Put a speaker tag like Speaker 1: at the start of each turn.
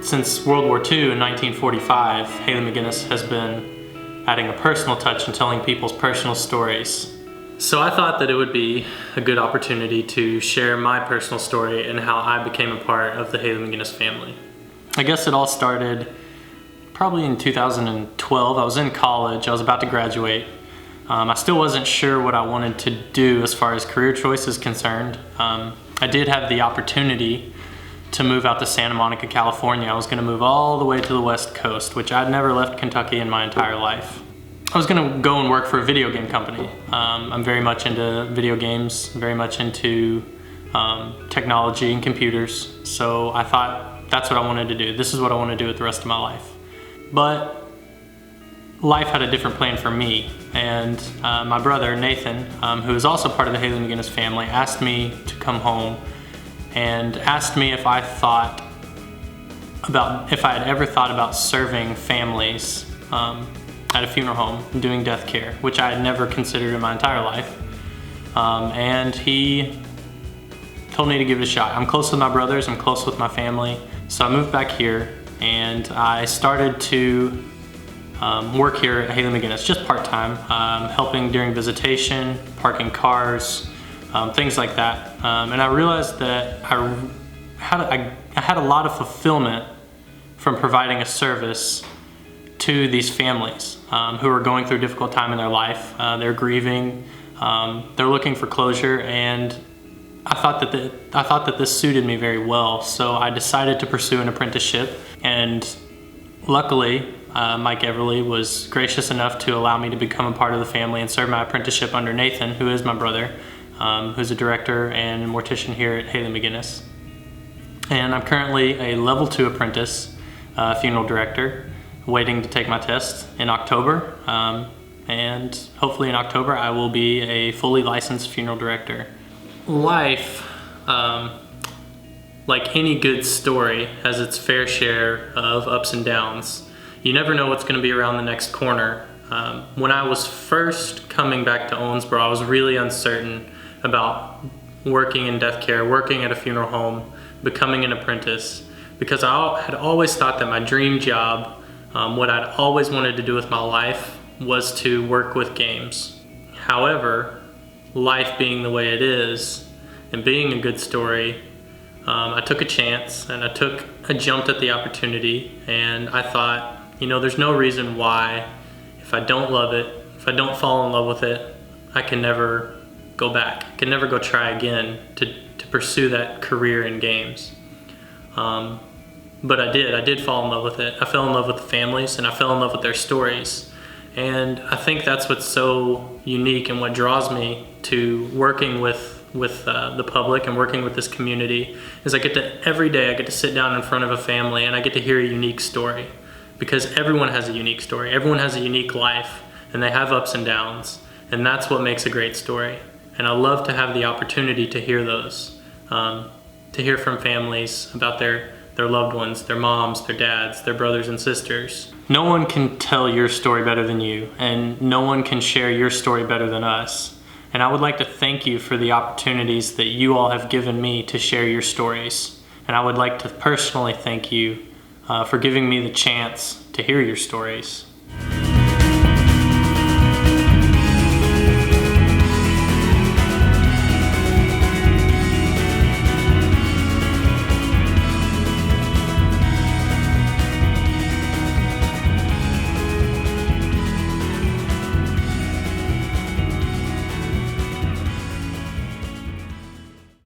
Speaker 1: Since World War II in 1945, Haley McGinnis has been adding a personal touch and telling people's personal stories. So I thought that it would be a good opportunity to share my personal story and how I became a part of the Haley McGinnis family. I guess it all started probably in 2012. I was in college, I was about to graduate. I still wasn't sure what I wanted to do as far as career choice is concerned. I did have the opportunity to move out to Santa Monica, California. I was gonna move all the way to the West Coast, which I'd never left Kentucky in my entire life. I was gonna go and work for a video game company. I'm very much into video games, very much into technology and computers. So I thought that's what I wanted to do. This is what I want to do with the rest of my life. But life had a different plan for me. And my brother, Nathan, who is also part of the Haley McGinnis family, asked me to come home and asked me if I had ever thought about serving families at a funeral home and doing death care, which I had never considered in my entire life. And he told me to give it a shot. I'm close with my brothers, I'm close with my family. So I moved back here and I started to work here at Haley McGinnis, just part-time, helping during visitation, parking cars, things like that. And I realized that I had a lot of fulfillment from providing a service to these families who are going through a difficult time in their life. They're grieving, they're looking for closure, and I thought that this suited me very well. So I decided to pursue an apprenticeship, and luckily Mike Everly was gracious enough to allow me to become a part of the family and serve my apprenticeship under Nathan, who is my brother, who's a director and mortician here at Haley McGinnis. And I'm currently a level 2 apprentice funeral director, waiting to take my test in October. And hopefully in October I will be a fully licensed funeral director. Life, like any good story, has its fair share of ups and downs. You never know what's going to be around the next corner. When I was first coming back to Owensboro, I was really uncertain about working in death care, working at a funeral home, becoming an apprentice, because I had always thought that my dream job, what I'd always wanted to do with my life, was to work with games. However, life being the way it is, and being a good story, I took a chance and I jumped at the opportunity, and I thought, there's no reason why, if I don't love it, if I don't fall in love with it, I can never go back. I can never go try again to pursue that career in games. But I did fall in love with it. I fell in love with the families, and I fell in love with their stories. And I think that's what's so unique and what draws me to working with the public and working with this community is every day I get to sit down in front of a family and I get to hear a unique story, because everyone has a unique story. Everyone has a unique life, and they have ups and downs, and that's what makes a great story. And I love to have the opportunity to hear those, to hear from families about their loved ones, their moms, their dads, their brothers and sisters. No one can tell your story better than you, and no one can share your story better than us. And I would like to thank you for the opportunities that you all have given me to share your stories. And I would like to personally thank you for giving me the chance to hear your stories.